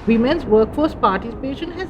Women's workforce participation has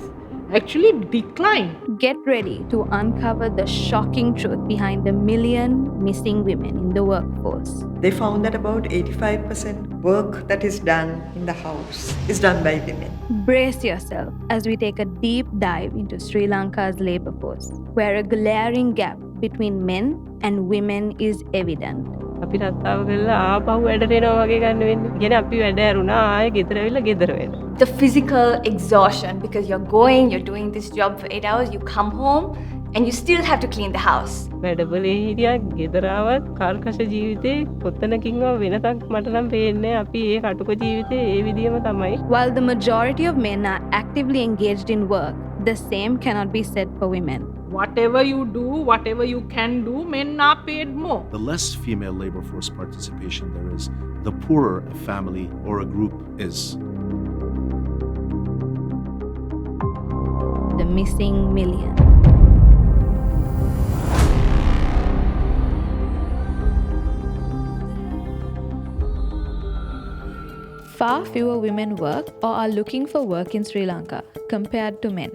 actually declined. Get ready to uncover the shocking truth behind the million missing women in the workforce. They found that about 85% work that is done in the house is done by women. Brace yourself as we take a deep dive into Sri Lanka's labor force, where a glaring gap between men and women is evident. අපි රස්සාව කරලා ආපහු වැඩට එනවා වගේ ගන්න වෙන්නේ. කියන්නේ අපි වැඩ ඇරුණා ආයෙ ගෙදර ඇවිල්ලා ගෙදර වැඩ. The physical exhaustion because you're doing this job for 8 hours, you come home and you still have to clean the house. වැඩබලේ හිටියා ගෙදර ආවත් කාර්කශ ජීවිතේ කොතනකින්ව වෙනසක් මට නම් පේන්නේ අපි ඒ කටුක ජීවිතේ ඒ විදියම තමයි. While the majority of men are actively engaged in work, the same cannot be said for women. Whatever you do, whatever you can do, men are paid more. The less female labor force participation there is, the poorer a family or a group is. The missing million. Far fewer women work or are looking for work in Sri Lanka compared to men.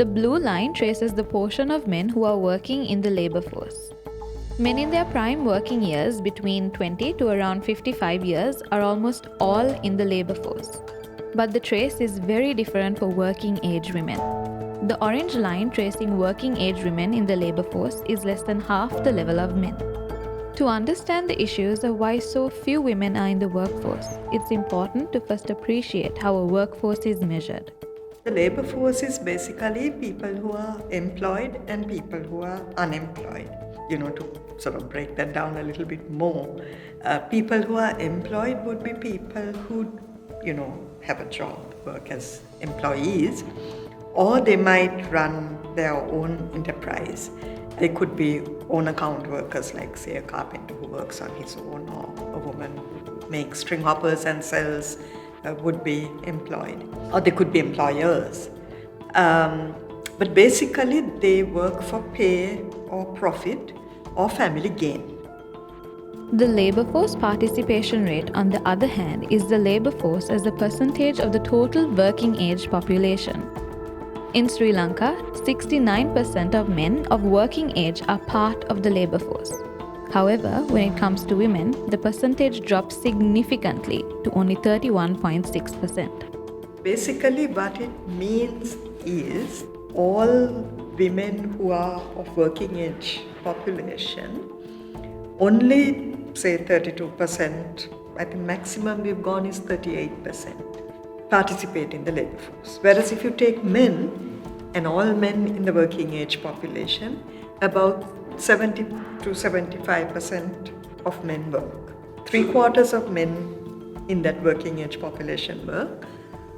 The blue line traces the portion of men who are working in the labor force. Men in their prime working years between 20 to around 55 years are almost all in the labor force. But the trace is very different for working age women. The orange line tracing working age women in the labor force is less than half the level of men. To understand the issues of why so few women are in the workforce, it's important to first appreciate how a workforce is measured. The labor force is basically people who are employed and people who are unemployed. To sort of break that down a little bit more, people who are employed would be people who, have a job, work as employees, or they might run their own enterprise. They could be own account workers, like say a carpenter who works on his own, or a woman who makes string hoppers and sells would be employed, or they could be employers. But basically they work for pay or profit or family gain. The labor force participation rate, on the other hand, is the labor force as a percentage of the total working age population. In Sri Lanka, 69% of men of working age are part of the labor force. However, when it comes to women, the percentage drops significantly to only 31.6%. Basically, what it means is all women who are of working age population, only say 32%, I think maximum we've gone is 38%, participate in the labor force. Whereas if you take men and all men in the working age population, about 70 to 75% of men work. 3/4 of men in that working age population work,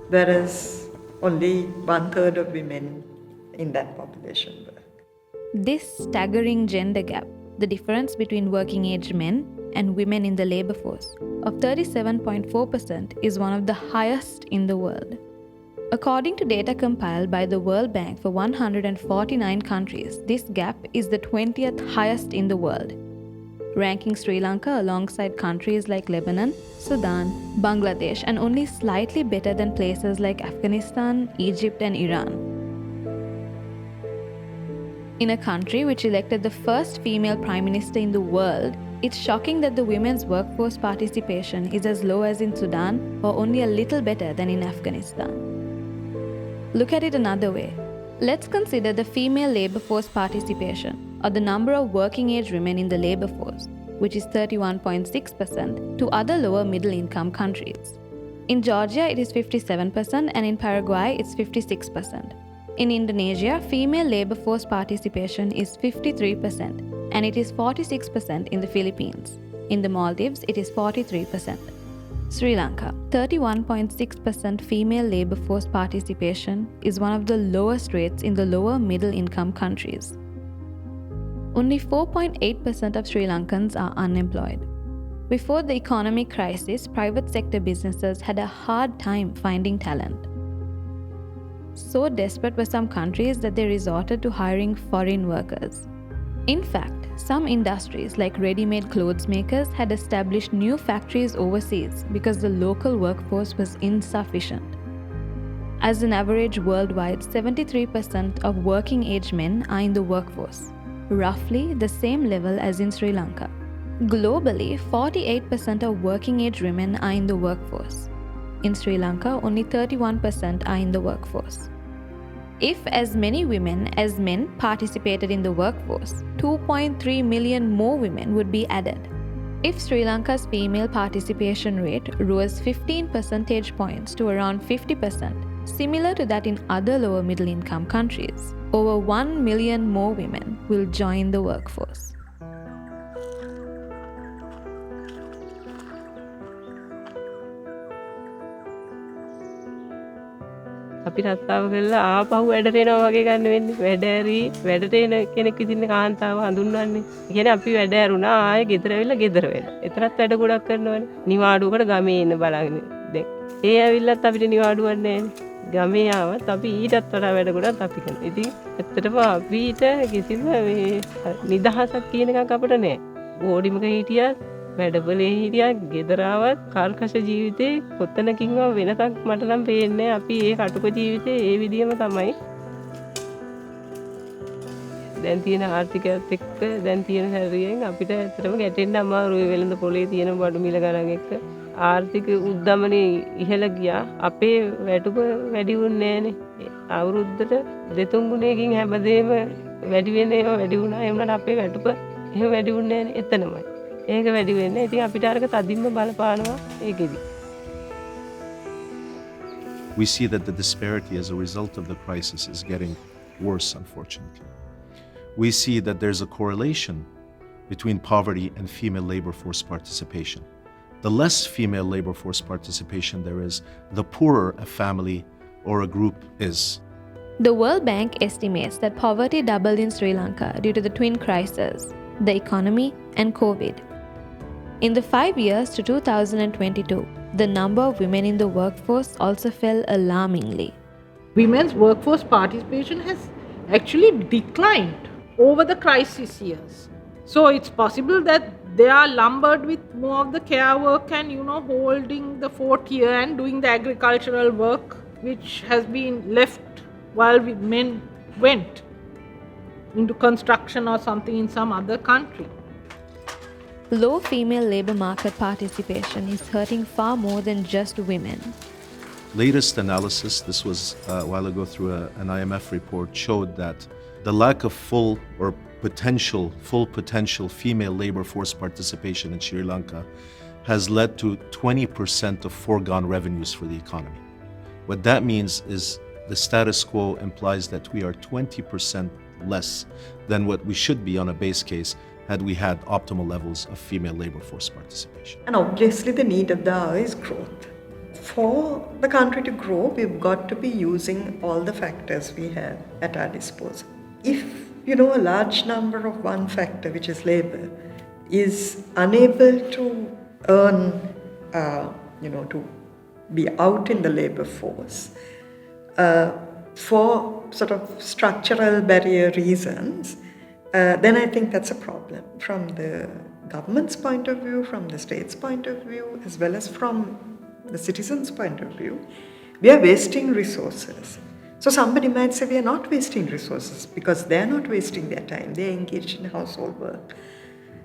whereas only 1/3 of women in that population work. This staggering gender gap, the difference between working age men and women in the labor force, of 37.4% is one of the highest in the world. According to data compiled by the World Bank for 149 countries, this gap is the 20th highest in the world, ranking Sri Lanka alongside countries like Lebanon, Sudan, Bangladesh, and only slightly better than places like Afghanistan, Egypt, and Iran. In a country which elected the first female prime minister in the world, it's shocking that the women's workforce participation is as low as in Sudan or only a little better than in Afghanistan. Look at it another way. Let's consider the female labor force participation, or the number of working age women in the labor force, which is 31.6%, to other lower middle income countries. In Georgia, it is 57%, and in Paraguay, it's 56%. In Indonesia, female labor force participation is 53%, and it is 46% in the Philippines. In the Maldives, it is 43%. Sri Lanka, 31.6% female labor force participation is one of the lowest rates in the lower middle income countries. Only 4.8% of Sri Lankans are unemployed. Before the economic crisis, private sector businesses had a hard time finding talent. So desperate were some countries that they resorted to hiring foreign workers. In fact, some industries like ready-made clothes makers had established new factories overseas because the local workforce was insufficient. As an average worldwide, 73% of working age men are in the workforce, roughly the same level as in Sri Lanka. Globally, 48% of working age women are in the workforce. In Sri Lanka, only 31% are in the workforce. If as many women as men participated in the workforce, 2.3 million more women would be added. If Sri Lanka's female participation rate rose 15 percentage points to around 50%, similar to that in other lower middle income countries, over 1 million more women will join the workforce. අපි රස්සාව කරලා ආපහු වැඩට එනවා වගේ ගන්න වෙන්නේ. වැඩ ඇරි වැඩට එන කෙනෙක් විදිහට කාන්තාව හඳුන්වන්නේ. ඒ කියන්නේ අපි වැඩ ඇරුණා ආයෙ ගෙදර ඇවිල්ලා ගෙදර වැඩ. එතරම් වැඩ ගොඩක් කරනවනේ. නිවාඩුවකට ගමේ ඉන්න බලන්න. දැන් ඒ ඇවිල්ලත් අපිට නිවාඩුවක් නැහැනේ. ගමේ ආවත් අපි ඊටත් වඩා වැඩ ගොඩක් අපි කරනවා. ඉතින් ඇත්තටම අපිට කිසිම මේ නිදහසක් කියන එකක් අපිට නැහැ. බෝඩිමක හිටියත් වැඩබලේ හිටියත් ගෙදර ආවත් කර්කශ ජීවිතේ කොතනකින්වත් වෙනසක් මට නම් පේන්නේ නැහැ. අපි ඒ කටුක ජීවිතේ ඒ විදිහම තමයි. දැන් තියෙන ආර්ථිකයත් එක්ක දැන් තියෙන හැරියෙන් අපිට ඇත්තටම ගැටෙන්න අමාරුයි. වෙළඳ පොලේ තියෙන බඩු මිල ගණන් එක්ක ආර්ථික උද්දමනේ ඉහළ ගියා. අපේ වැටුප වැඩි වුණේ නැහනේ. අවුරුද්දට දෙතුන් ගුණයකින් හැමදේම වැඩි වෙන ඒවා වැඩි වුණා. ඒ වුණාට අපේ වැටුප එහෙම වැඩි වුණේ නැහනේ. එතනමයි. ඒක වැඩි වෙන්නේ. ඉතින් අපිට අරක තදින්ම බලපානවා ඒකෙදි. We see that the disparity as a result of the crisis is getting worse, unfortunately. We see that there's a correlation between poverty and female labor force participation. The less female labor force participation there is, the poorer a family or a group is. The World Bank estimates that poverty doubled in Sri Lanka due to the twin crises, the economy and COVID. In the 5 years to 2022, the number of women in the workforce also fell alarmingly. Women's workforce participation has actually declined over the crisis years. So it's possible that they are lumbered with more of the care work and, holding the fort here and doing the agricultural work, which has been left while men went into construction or something in some other country. Low female labor market participation is hurting far more than just women. Latest analysis, this was a while ago through an IMF report, showed that the lack of full potential female labor force participation in Sri Lanka has led to 20% of foregone revenues for the economy. What that means is the status quo implies that we are 20% less than what we should be on a base case had we had optimal levels of female labor force participation. And obviously the need of the hour is growth. For the country to grow, we've got to be using all the factors we have at our disposal. If, a large number of one factor, which is labor, is unable to earn, to be out in the labor force, for sort of structural barrier reasons, then I think that's a problem from the government's point of view, from the state's point of view, as well as from the citizens' point of view. We are wasting resources. So somebody might say we are not wasting resources because they are not wasting their time. They are engaged in household work.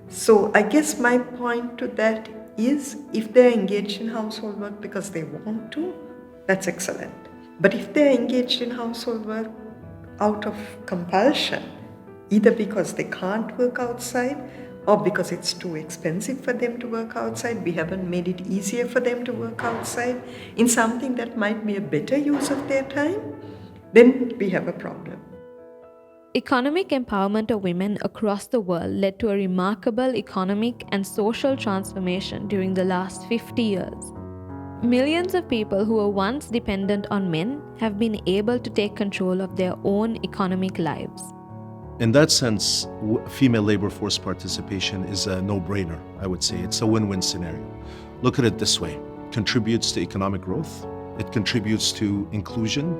So I guess my point to that is if they are engaged in household work because they want to, that's excellent. But if they are engaged in household work out of compulsion, either because they can't work outside or because it's too expensive for them to work outside, we haven't made it easier for them to work outside in something that might be a better use of their time, then we have a problem. Economic empowerment of women across the world led to a remarkable economic and social transformation during the last 50 years. Millions of people who were once dependent on men have been able to take control of their own economic lives. In that sense, female labor force participation is a no-brainer, I would say. It's a win-win scenario. Look at it this way. It contributes to economic growth. It contributes to inclusion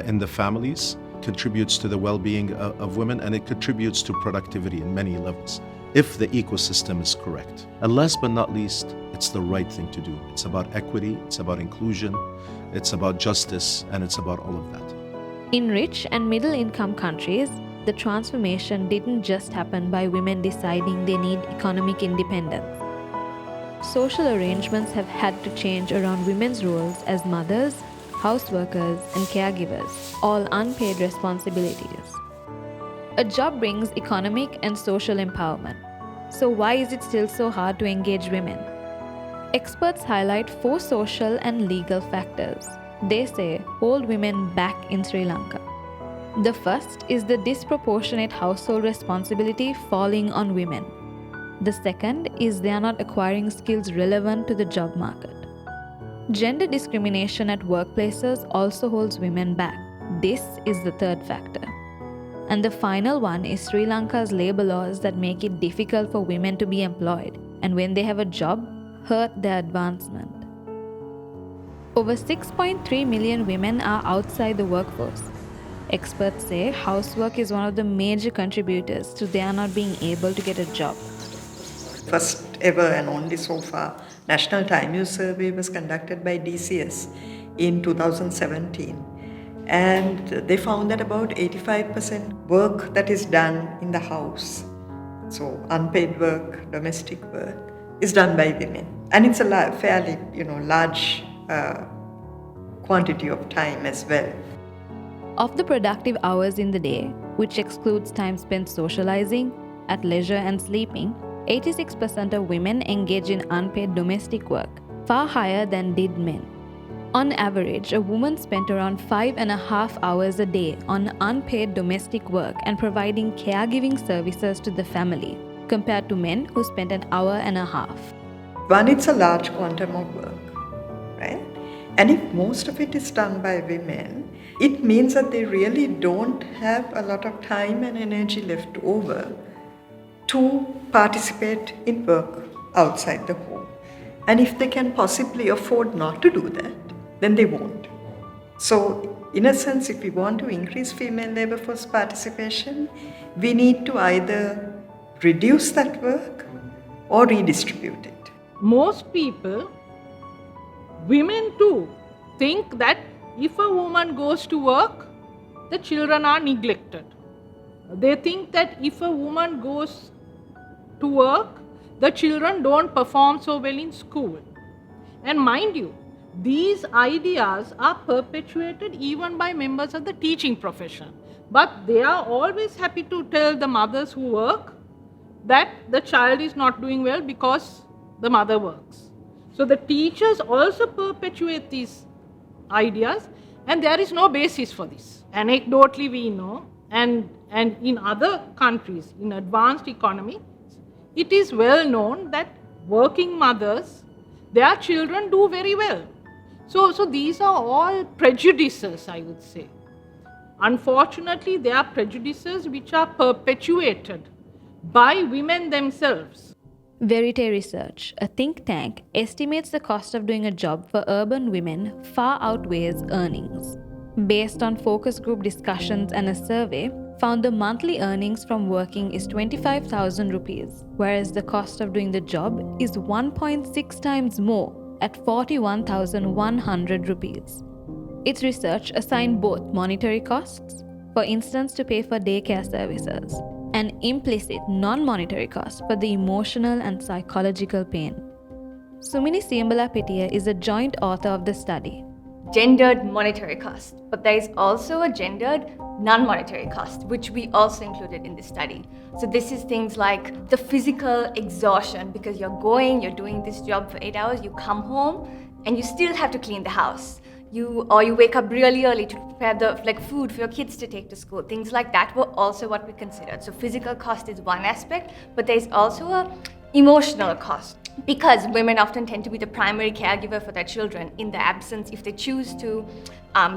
in the families, contributes to the well-being of women, and it contributes to productivity in many levels. if the ecosystem is correct. And last but not least, it's the right thing to do. It's about equity, it's about inclusion, it's about justice, and it's about all of that. In rich and middle income countries, the transformation didn't just happen by women deciding they need economic independence. Social arrangements have had to change around women's roles as mothers, houseworkers, and caregivers, all unpaid responsibilities. A job brings economic and social empowerment. So why is it still so hard to engage women? Experts highlight 4 social and legal factors they say hold women back in Sri Lanka. The first is the disproportionate household responsibility falling on women. The second is they are not acquiring skills relevant to the job market. Gender discrimination at workplaces also holds women back. This is the third factor. And the final one is Sri Lanka's labor laws that make it difficult for women to be employed, and when they have a job, hurt their advancement. Over 6.3 million women are outside the workforce. Experts say housework is one of the major contributors to their not being able to get a job. First ever and only so far, National Time Use Survey was conducted by DCS in 2017. And they found that about 85% work that is done in the house, so unpaid work, domestic work, is done by women. And it's a fairly large quantity of time as well. Of the productive hours in the day, which excludes time spent socializing, at leisure and sleeping, 86% of women engage in unpaid domestic work, far higher than did men. On average, a woman spent around 5.5 hours a day on unpaid domestic work and providing caregiving services to the family, compared to men who spent an hour and a half. One, it's a large quantum of work, right? And if most of it is done by women, it means that they really don't have a lot of time and energy left over to participate in work outside the home. And if they can possibly afford not to do that, then they won't. So, in a sense, if we want to increase female labor force participation, we need to either reduce that work or redistribute it. Most people, women too, think that if a woman goes to work, the children are neglected. They think that if a woman goes to work, the children don't perform so well in school. And mind you, these ideas are perpetuated even by members of the teaching profession. But they are always happy to tell the mothers who work that the child is not doing well because the mother works. So the teachers also perpetuate these ideas, and there is no basis for this. Anecdotally, we know, and in other countries, in advanced economy, it is well known that working mothers, their children do very well. So these are all prejudices, I would say. Unfortunately, they are prejudices which are perpetuated by women themselves. Verite Research, a think tank, estimates the cost of doing a job for urban women far outweighs earnings. Based on focus group discussions and a survey, found the monthly earnings from working is 25,000 rupees, whereas the cost of doing the job is 1.6 times more at 41,100 rupees. Its research assigned both monetary costs, for instance to pay for daycare services, and implicit non-monetary costs for the emotional and psychological pain. Sumini Siambala-Petiya is a joint author of the study. Gendered monetary cost, but there is also a gendered non-monetary cost, which we also included in this study. So this is things like the physical exhaustion, because you're doing this job for 8 hours, you come home and you still have to clean the house. You wake up really early to prepare the food for your kids to take to school. Things like that were also what we considered. So physical cost is one aspect, but there is also a emotional cost, because women often tend to be the primary caregiver for their children in the absence, if they choose to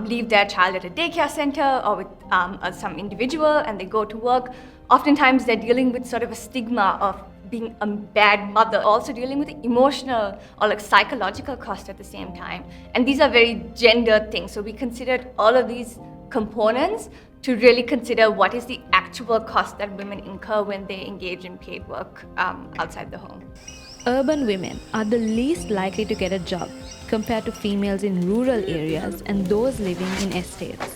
leave their child at a daycare center or with some individual and they go to work. Oftentimes they're dealing with sort of a stigma of being a bad mother, also dealing with emotional or psychological cost at the same time. And these are very gendered things. So we considered all of these components to really consider what is the actual cost that women incur when they engage in paid work outside the home. Urban women are the least likely to get a job compared to females in rural areas and those living in estates.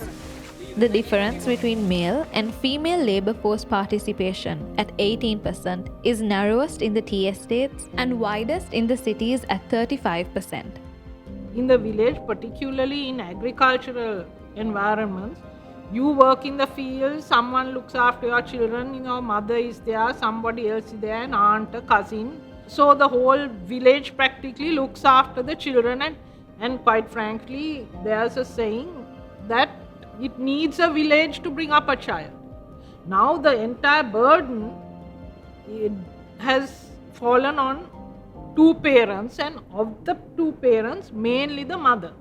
The difference between male and female labor force participation at 18% is narrowest in the tea estates and widest in the cities at 35%. In the village, particularly in agricultural environments, you work in the field, someone looks after your children, your mother is there, somebody else is there, an aunt, a cousin. So the whole village practically looks after the children, and quite frankly, there's a saying that it needs a village to bring up a child. Now the entire burden has fallen on two parents, and of the two parents, mainly the mother.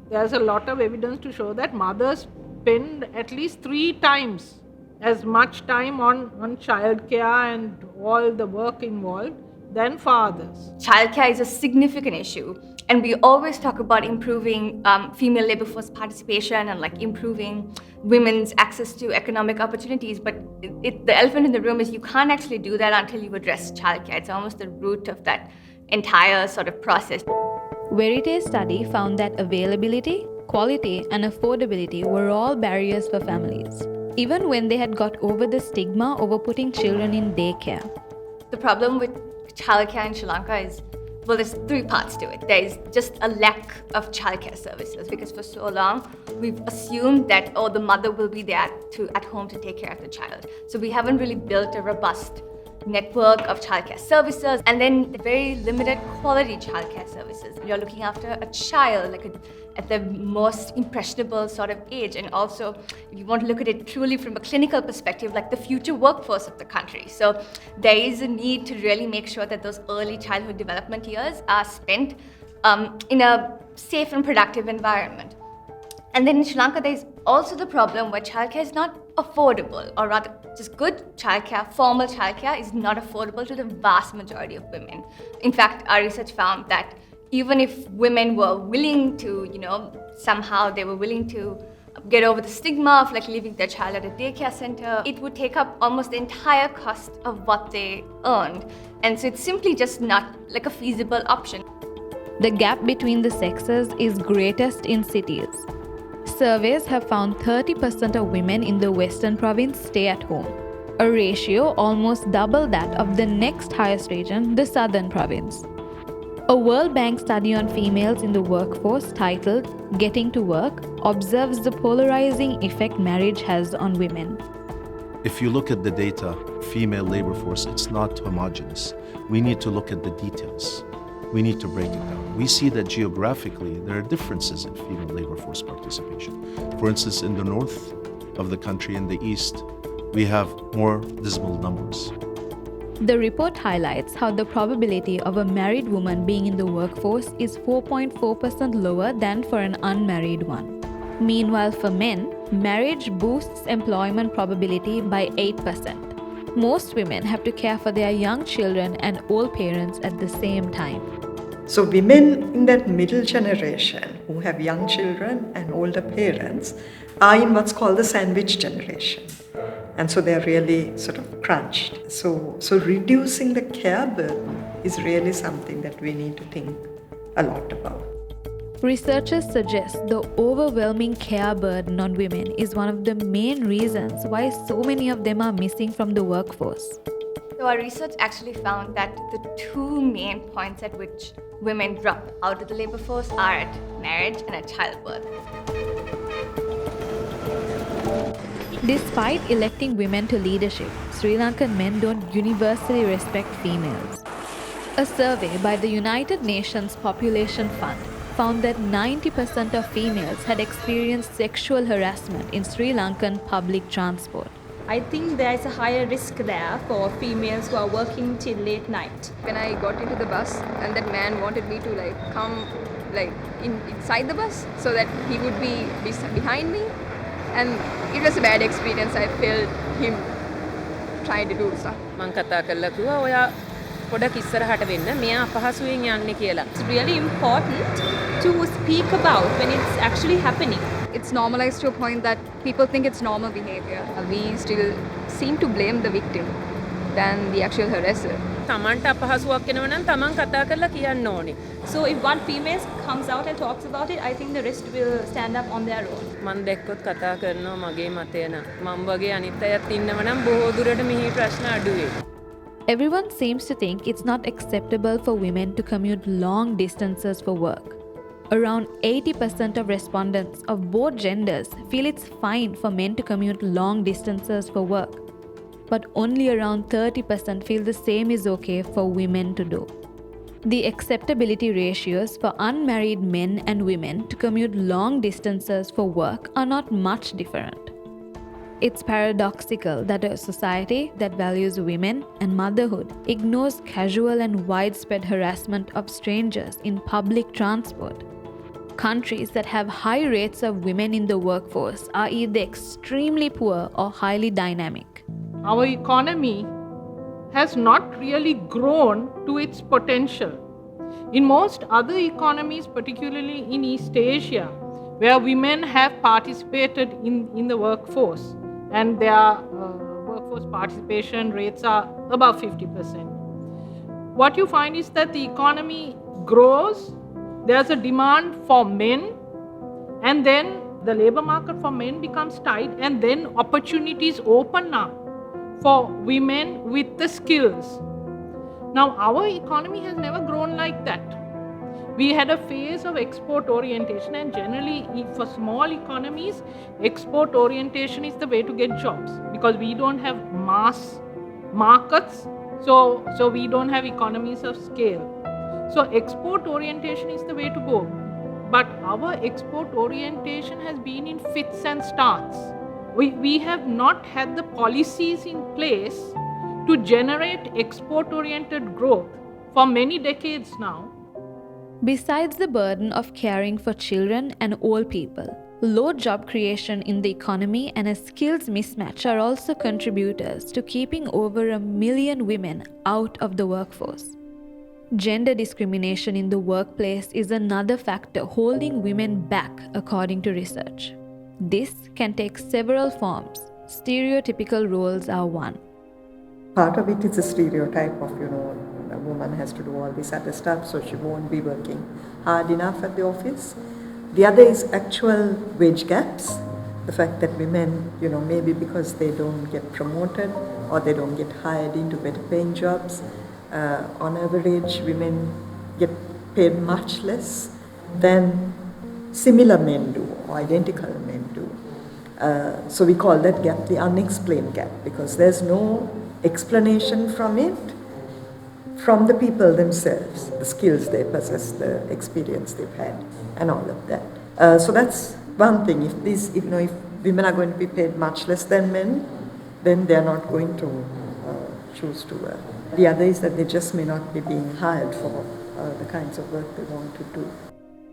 There's a lot of evidence to show that mothers spend at least 3 times as much time on childcare and all the work involved than fathers. Childcare is a significant issue, and we always talk about improving female labor force participation and like improving women's access to economic opportunities. But the elephant in the room is you can't actually do that until you address childcare. It's almost the root of that entire sort of process. Verity's study found that availability, quality, and affordability were all barriers for families, even when they had got over the stigma over putting children in daycare. The problem with childcare in Sri Lanka is, well, there's 3 parts to it. There is just a lack of childcare services because for so long we've assumed that, oh, the mother will be there at home to take care of the child. So we haven't really built a robust network of childcare services, and then the very limited quality childcare services. You're looking after a child at the most impressionable sort of age, and also if you want to look at it truly from a clinical perspective, like the future workforce of the country. So there is a need to really make sure that those early childhood development years are spent in a safe and productive environment. And then in Sri Lanka, there's also the problem where childcare is not affordable, or rather, just good childcare, formal childcare, is not affordable to the vast majority of women. In fact, our research found that even if women were willing to, somehow they were willing to get over the stigma of like leaving their child at a daycare center, it would take up almost the entire cost of what they earned. And so it's simply just not like a feasible option. The gap between the sexes is greatest in cities. Surveys have found 30% of women in the Western province stay at home, a ratio almost double that of the next highest region, the Southern province. A World Bank study on females in the workforce titled Getting to Work observes the polarizing effect marriage has on women. If you look at the data, female labor force, it's not homogeneous. We need to look at the details. We need to break it down. We see that geographically there are differences in female labor force participation. For instance, in the north of the country, in the east, we have more dismal numbers. The report highlights how the probability of a married woman being in the workforce is 4.4% lower than for an unmarried one. Meanwhile, for men, marriage boosts employment probability by 8%. Most women have to care for their young children and old parents at the same time. So women in that middle generation who have young children and older parents are in what's called the sandwich generation. And so they're really sort of crunched. So reducing the care burden is really something that we need to think a lot about. Researchers suggest the overwhelming care burden on women is one of the main reasons why so many of them are missing from the workforce. So our research actually found that the 2 main points at which women drop out of the labor force are at marriage and at childbirth. Despite electing women to leadership, Sri Lankan men don't universally respect females. A survey by the United Nations Population Fund found that 90% of females had experienced sexual harassment in Sri Lankan public transport. I think there is a higher risk there for females who are working till late night. When I got into the bus and that man wanted me to come inside the bus so that he would be behind me, and it was a bad experience. I felt him trying to do stuff. මං කතා කරලා කිව්වා ඔයා පොඩක් ඉස්සරහට වෙන්න මෙයා අපහසුයෙන් යන්නේ කියලා. It's really important to speak about when it's actually happening. it's normalized to a point that people think it's normal behavior. We still seem to blame the victim than the actual harasser. තමන්ට අපහසුවක් වෙනවා නම් තමන් කතා කරලා කියන්න ඕනේ. So if one female comes out and talks about it, I think the rest will stand up on their own. මම දැක්කොත් කතා කරනවා මගේ මතය නම්. මම වගේ අනිත් අයත් ඉන්නව නම් බොහෝ දුරට මෙහි ප්‍රශ්න අඩු වෙයි. Everyone seems to think it's not acceptable for women to commute long distances for work. Around 80% of respondents of both genders feel it's fine for men to commute long distances for work, but only around 30% feel the same is okay for women to do. The acceptability ratios for unmarried men and women to commute long distances for work are not much different. It's paradoxical that a society that values women and motherhood ignores casual and widespread harassment of strangers in public transport. Countries that have high rates of women in the workforce are either extremely poor or highly dynamic. Our economy has not really grown to its potential. In most other economies, particularly in East Asia, where women have participated in the workforce and their workforce participation rates are above 50%, what you find is that the economy grows, there's a demand for men, and then the labor market for men becomes tight, and then opportunities open up for women with the skills. Now, our economy has never grown like that. We had a phase of export orientation, and generally for small economies, export orientation is the way to get jobs because we don't have mass markets, so we don't have economies of scale. So export orientation is the way to go. But our export orientation has been in fits and starts. We have not had the policies in place to generate export-oriented growth for many decades now. Besides the burden of caring for children and old people, low job creation in the economy and a skills mismatch are also contributors to keeping over 1 million women out of the workforce. Gender discrimination in the workplace is another factor holding women back, according to research. This can take several forms. Stereotypical roles are one. Part of it is a stereotype of, a woman has to do all this other stuff, so she won't be working hard enough at the office. The other is actual wage gaps. The fact that women, maybe because they don't get promoted or they don't get hired into better paying jobs, on average, women get paid much less than similar men do or identical men do. So we call that gap the unexplained gap because there's no explanation from it from the people themselves, the skills they possess, the experience they've had, and all of that. So that's one thing. If women are going to be paid much less than men, then they're not going to choose to work. The other is that they just may not be being hired for the kinds of work they want to do.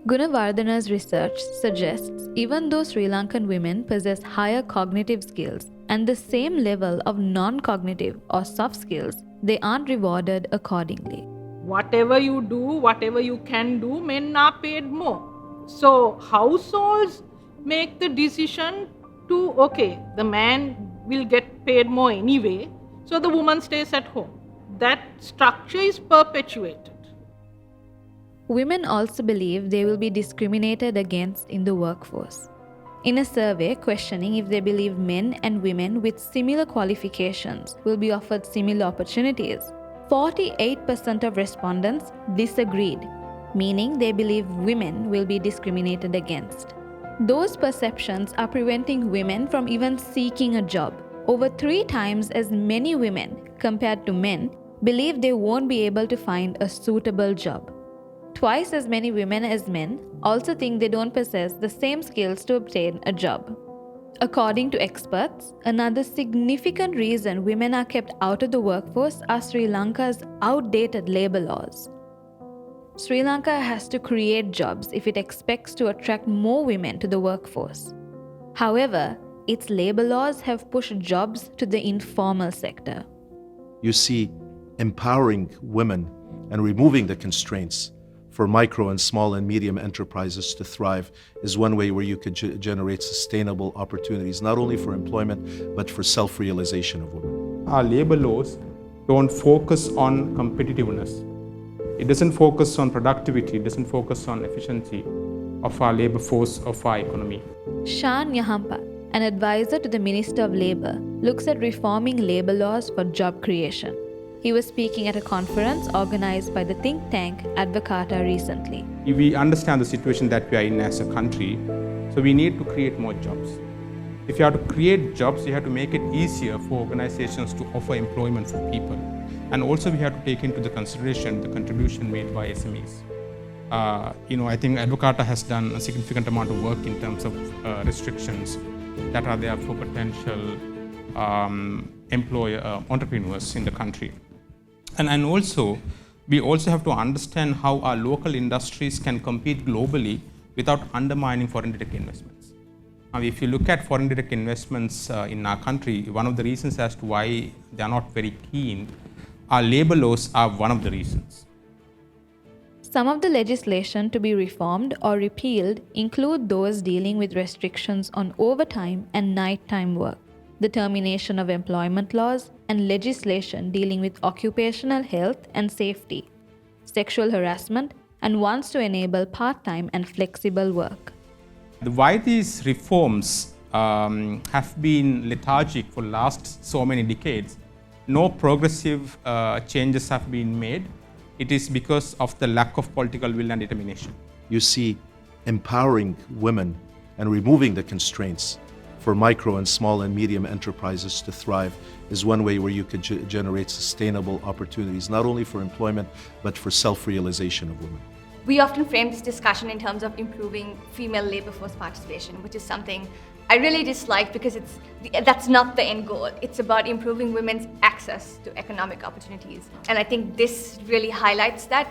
Gunawardana's research suggests even though Sri Lankan women possess higher cognitive skills and the same level of non-cognitive or soft skills, they aren't rewarded accordingly. Whatever you do, whatever you can do, men are paid more. So households make the decision to, okay, the man will get paid more anyway, so the woman stays at home. That structure is perpetuated. Women also believe they will be discriminated against in the workforce. In a survey questioning if they believe men and women with similar qualifications will be offered similar opportunities, 48% of respondents disagreed, meaning they believe women will be discriminated against. Those perceptions are preventing women from even seeking a job. Over 3 times as many women compared to men believe they won't be able to find a suitable job. Twice as many women as men also think they don't possess the same skills to obtain a job. According to experts, another significant reason women are kept out of the workforce are Sri Lanka's outdated labor laws. Sri Lanka has to create jobs if it expects to attract more women to the workforce. However, its labor laws have pushed jobs to the informal sector. You see, empowering women and removing the constraints for micro and small and medium enterprises to thrive is one way where you could generate sustainable opportunities, not only for employment, but for self-realization of women. Our labor laws don't focus on competitiveness. It doesn't focus on productivity, it doesn't focus on efficiency of our labor force, of our economy. Shan Yahampa, an advisor to the Minister of Labour, looks at reforming labour laws for job creation. He was speaking at a conference organized by the think tank Advocata recently. We understand the situation that we are in as a country, so we need to create more jobs. If you have to create jobs, you have to make it easier for organizations to offer employment for people. And also we have to take into the consideration the contribution made by SMEs. I think Advocata has done a significant amount of work in terms of restrictions that are there for potential entrepreneurs in the country. And also, we also have to understand how our local industries can compete globally without undermining foreign direct investments. Now, if you look at foreign direct investments in our country, one of the reasons as to why they are not very keen, our labor laws are one of the reasons. Some of the legislation to be reformed or repealed include those dealing with restrictions on overtime and nighttime work, the termination of employment laws, and legislation dealing with occupational health and safety, sexual harassment, and wants to enable part-time and flexible work. Why these reforms have been lethargic for last so many decades, no progressive changes have been made. It is because of the lack of political will and determination. You see, empowering women and removing the constraints for micro and small and medium enterprises to thrive is one way where you could generate sustainable opportunities, not only for employment, but for self-realization of women. We often frame this discussion in terms of improving female labor force participation, which is something I really dislike because that's not the end goal. It's about improving women's access to economic opportunities. And I think this really highlights that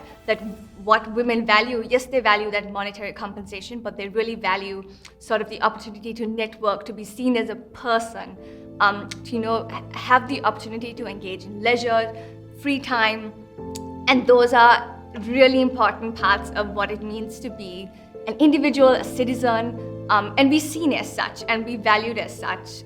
what women value, yes, they value that monetary compensation, but they really value sort of the opportunity to network, to be seen as a person, to have the opportunity to engage in leisure, free time, and those are really important parts of what it means to be an individual, a citizen, and be seen as such and be valued as such.